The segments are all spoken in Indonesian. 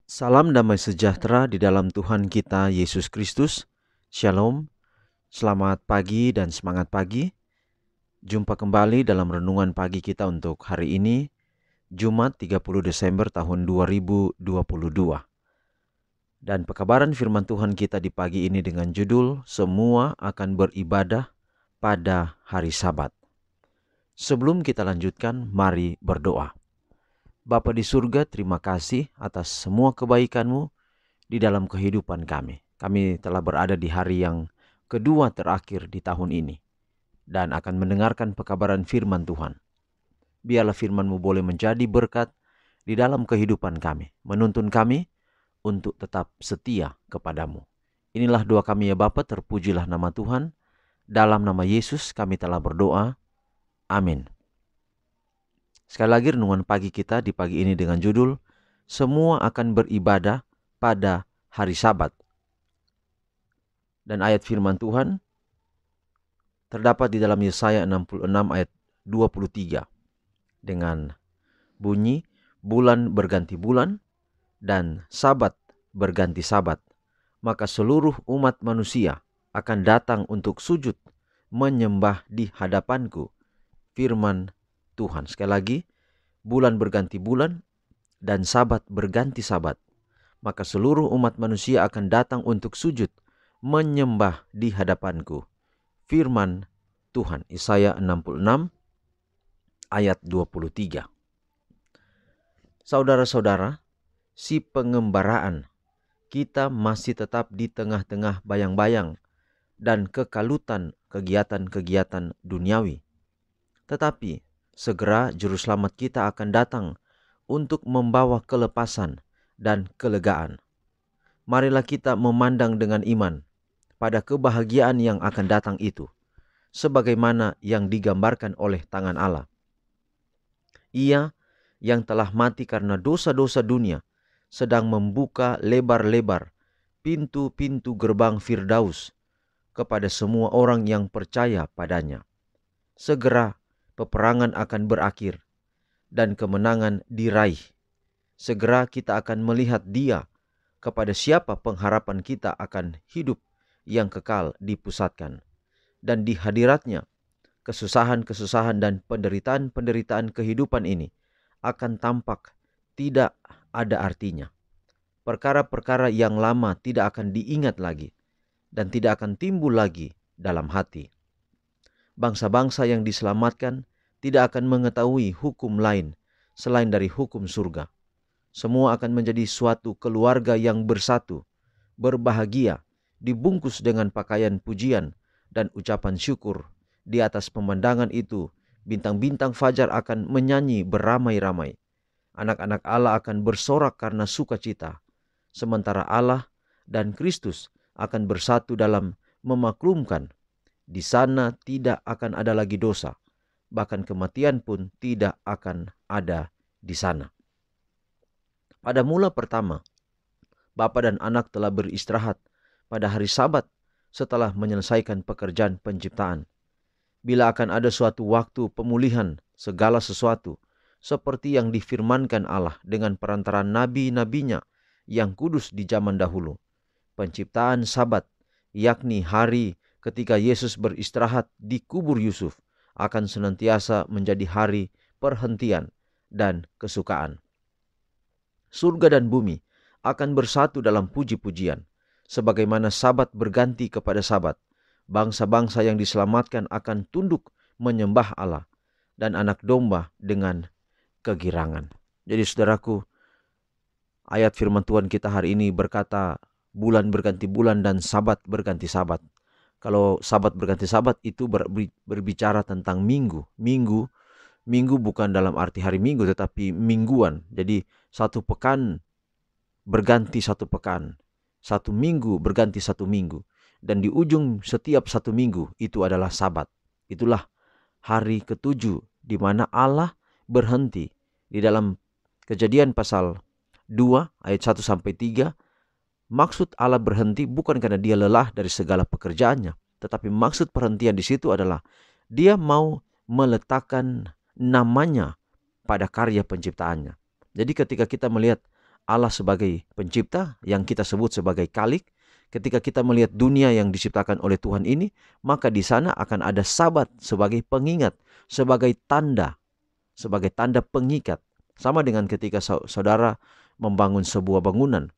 Salam damai sejahtera di dalam Tuhan kita Yesus Kristus. Shalom, selamat pagi dan semangat pagi. Jumpa kembali dalam renungan pagi kita untuk hari ini, Jumat 30 Desember tahun 2022. Dan pekabaran firman Tuhan kita di pagi ini dengan judul, Semua akan beribadah pada hari Sabat. Sebelum kita lanjutkan, mari berdoa. Bapa di surga, terima kasih atas semua kebaikan-Mu di dalam kehidupan kami. Kami telah berada di hari yang kedua terakhir di tahun ini dan akan mendengarkan pekabaran firman Tuhan. Biarlah firman-Mu boleh menjadi berkat di dalam kehidupan kami, menuntun kami untuk tetap setia kepadamu. Inilah doa kami ya Bapa, terpujilah nama Tuhan. Dalam nama Yesus kami telah berdoa. Amin. Sekali lagi renungan pagi kita di pagi ini dengan judul, Semua akan beribadah pada hari Sabat. Dan ayat firman Tuhan terdapat di dalam Yesaya 66 ayat 23 dengan bunyi, bulan berganti bulan dan sabat berganti sabat, maka seluruh umat manusia akan datang untuk sujud menyembah di hadapanku. Firman Tuhan. Sekali lagi, bulan berganti bulan dan sabat berganti sabat, maka seluruh umat manusia akan datang untuk sujud menyembah di hadapanku. Firman Tuhan. Yesaya 66 ayat 23. Saudara-saudara, si pengembaraan kita masih tetap di tengah-tengah bayang-bayang dan kekalutan kegiatan-kegiatan duniawi. Tetapi segera juru selamat kita akan datang untuk membawa kelepasan dan kelegaan. Marilah kita memandang dengan iman pada kebahagiaan yang akan datang itu, sebagaimana yang digambarkan oleh tangan Allah. Ia yang telah mati karena dosa-dosa dunia sedang membuka lebar-lebar pintu-pintu gerbang Firdaus kepada semua orang yang percaya padanya. Segera peperangan akan berakhir dan kemenangan diraih. Segera kita akan melihat Dia kepada siapa pengharapan kita akan hidup yang kekal dipusatkan. Dan di hadiratnya, kesusahan-kesusahan dan penderitaan-penderitaan kehidupan ini akan tampak tidak ada artinya. Perkara-perkara yang lama tidak akan diingat lagi dan tidak akan timbul lagi dalam hati. Bangsa-bangsa yang diselamatkan tidak akan mengetahui hukum lain selain dari hukum surga. Semua akan menjadi suatu keluarga yang bersatu, berbahagia, dibungkus dengan pakaian pujian dan ucapan syukur. Di atas pemandangan itu, bintang-bintang fajar akan menyanyi beramai-ramai. Anak-anak Allah akan bersorak karena sukacita. Sementara Allah dan Kristus akan bersatu dalam memaklumkan. Di sana tidak akan ada lagi dosa. Bahkan kematian pun tidak akan ada di sana. Pada mula pertama, Bapa dan Anak telah beristirahat pada hari Sabat setelah menyelesaikan pekerjaan penciptaan. Bila akan ada suatu waktu pemulihan segala sesuatu, seperti yang difirmankan Allah dengan perantaraan nabi-nabinya yang kudus di zaman dahulu. Penciptaan Sabat, yakni hari ketika Yesus beristirahat di kubur Yusuf, akan senantiasa menjadi hari perhentian dan kesukaan. Surga dan bumi akan bersatu dalam puji-pujian, sebagaimana Sabat berganti kepada Sabat. Bangsa-bangsa yang diselamatkan akan tunduk menyembah Allah dan Anak Domba dengan kegirangan. Jadi saudaraku, ayat firman Tuhan kita hari ini berkata, bulan berganti bulan dan Sabat berganti Sabat. Kalau Sabat berganti Sabat itu berbicara tentang minggu. Minggu bukan dalam arti hari Minggu, tetapi mingguan. Jadi satu pekan berganti satu pekan, satu minggu berganti satu minggu. Dan di ujung setiap satu minggu itu adalah Sabat. Itulah hari ketujuh di mana Allah berhenti. Di dalam Kejadian pasal 2 ayat 1 sampai 3, maksud Allah berhenti bukan karena dia lelah dari segala pekerjaannya, tetapi maksud perhentian di situ adalah dia mau meletakkan namanya pada karya penciptaannya. Jadi ketika kita melihat Allah sebagai pencipta yang kita sebut sebagai Khalik, ketika kita melihat dunia yang diciptakan oleh Tuhan ini, maka di sana akan ada Sabat sebagai pengingat, sebagai tanda pengikat. Sama dengan ketika saudara membangun sebuah bangunan.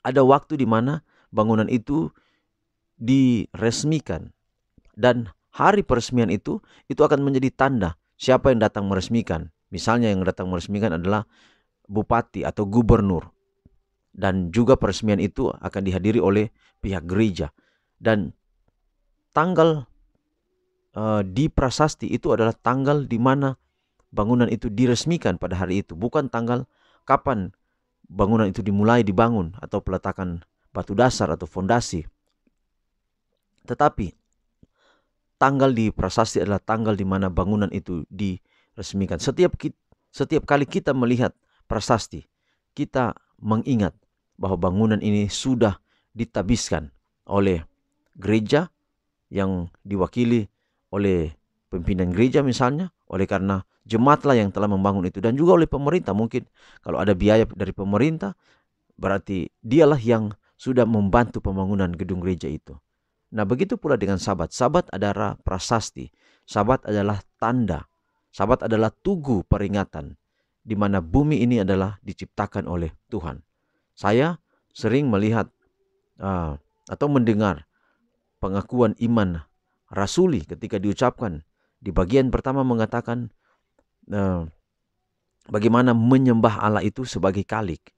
Ada waktu di mana bangunan itu diresmikan, dan hari peresmian itu akan menjadi tanda siapa yang datang meresmikan. Misalnya yang datang meresmikan adalah bupati atau gubernur, dan juga peresmian itu akan dihadiri oleh pihak gereja. Dan tanggal di prasasti itu adalah tanggal di mana bangunan itu diresmikan pada hari itu, bukan tanggal kapan bangunan itu dimulai dibangun atau peletakan batu dasar atau fondasi. Tetapi tanggal di prasasti adalah tanggal di mana bangunan itu diresmikan. Setiap kali kita melihat prasasti, kita mengingat bahwa bangunan ini sudah ditabiskan oleh gereja yang diwakili oleh pimpinan gereja misalnya, oleh karena jemaatlah yang telah membangun itu, dan juga oleh pemerintah. Mungkin kalau ada biaya dari pemerintah, berarti dialah yang sudah membantu pembangunan gedung gereja itu. Nah, begitu pula dengan Sabat. Sabat adalah prasasti. Sabat adalah tanda. Sabat adalah tugu peringatan di mana bumi ini adalah diciptakan oleh Tuhan. Saya sering melihat atau mendengar pengakuan iman rasuli ketika diucapkan. Di bagian pertama mengatakan bagaimana menyembah Allah itu sebagai Khalik.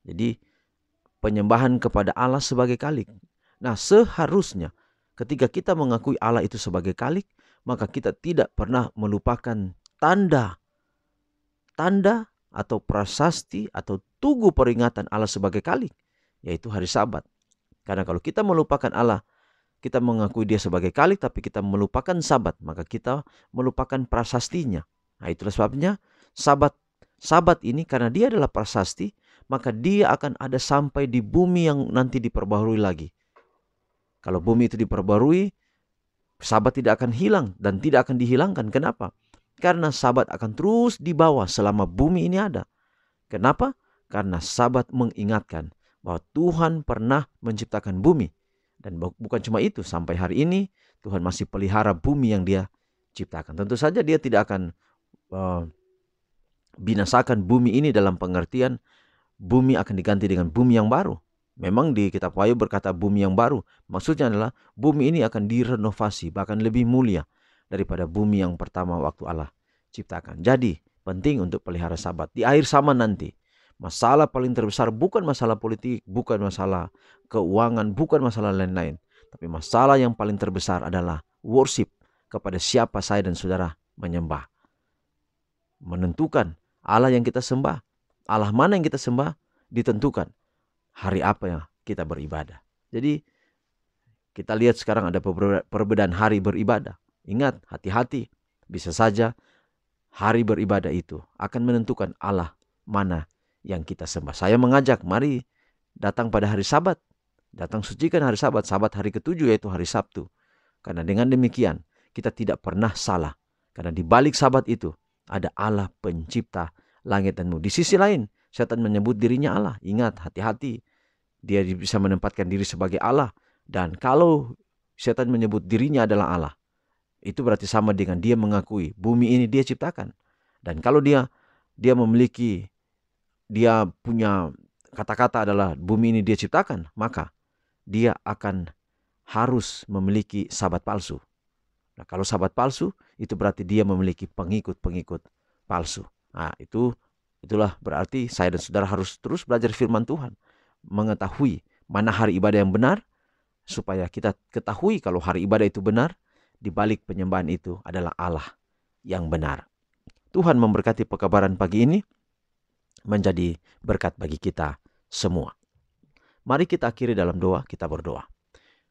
Jadi penyembahan kepada Allah sebagai Khalik. Nah, seharusnya ketika kita mengakui Allah itu sebagai Khalik, maka kita tidak pernah melupakan tanda atau prasasti atau tugu peringatan Allah sebagai Khalik, yaitu hari Sabat. Karena kalau kita melupakan Allah, kita mengakui dia sebagai Khalik, tapi kita melupakan Sabat, maka kita melupakan prasastinya. Nah, itulah sebabnya Sabat ini, karena dia adalah prasasti, maka dia akan ada sampai di bumi yang nanti diperbaharui lagi. Kalau bumi itu diperbarui, Sabat tidak akan hilang dan tidak akan dihilangkan. Kenapa? Karena Sabat akan terus dibawa selama bumi ini ada. Kenapa? Karena Sabat mengingatkan bahwa Tuhan pernah menciptakan bumi. Dan bukan cuma itu, sampai hari ini Tuhan masih pelihara bumi yang dia ciptakan. Tentu saja dia tidak akan binasakan bumi ini dalam pengertian bumi akan diganti dengan bumi yang baru. Memang di kitab Wahyu berkata bumi yang baru. Maksudnya adalah bumi ini akan direnovasi, bahkan lebih mulia daripada bumi yang pertama waktu Allah ciptakan. Jadi penting untuk pelihara Sabat. Di akhir zaman nanti, masalah paling terbesar bukan masalah politik, bukan masalah keuangan, bukan masalah lain-lain. Tapi masalah yang paling terbesar adalah worship kepada siapa saya dan saudara menyembah. Menentukan Allah yang kita sembah. Allah mana yang kita sembah ditentukan hari apa yang kita beribadah. Jadi kita lihat sekarang ada perbedaan hari beribadah. Ingat, hati-hati. Bisa saja hari beribadah itu akan menentukan Allah mana yang kita sembah. Saya mengajak, mari datang pada hari Sabat. Datang sucikan hari Sabat, Sabat hari ke-7 yaitu hari Sabtu. Karena dengan demikian kita tidak pernah salah. Karena di balik Sabat itu ada Allah pencipta langit dan bumi. Di sisi lain, setan menyebut dirinya Allah. Ingat, hati-hati. Dia bisa menempatkan diri sebagai Allah. Dan kalau setan menyebut dirinya adalah Allah, itu berarti sama dengan dia mengakui bumi ini dia ciptakan. Dan kalau dia punya kata-kata adalah bumi ini dia ciptakan, maka dia akan harus memiliki Sabat palsu. Nah, kalau Sabat palsu, itu berarti dia memiliki pengikut-pengikut palsu. Nah, itulah berarti saya dan saudara harus terus belajar firman Tuhan, mengetahui mana hari ibadah yang benar, supaya kita ketahui kalau hari ibadah itu benar, di balik penyembahan itu adalah Allah yang benar. Tuhan memberkati pekabaran pagi ini menjadi berkat bagi kita semua. Mari kita akhiri dalam doa, kita berdoa.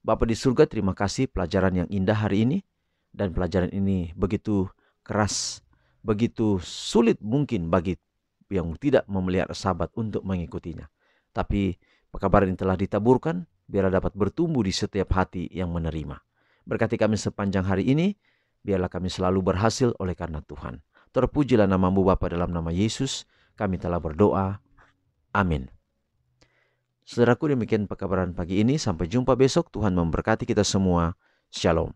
Bapa di surga, terima kasih pelajaran yang indah hari ini. Dan pelajaran ini begitu keras, begitu sulit mungkin bagi yang tidak memelihara Sabat untuk mengikutinya. Tapi pekabaran ini telah ditaburkan, biarlah dapat bertumbuh di setiap hati yang menerima. Berkati kami sepanjang hari ini, biarlah kami selalu berhasil oleh karena Tuhan. Terpujilah nama-Mu Bapa, dalam nama Yesus kami telah berdoa. Amin. Saudaraku, demikian pekabaran pagi ini. Sampai jumpa besok. Tuhan memberkati kita semua. Shalom.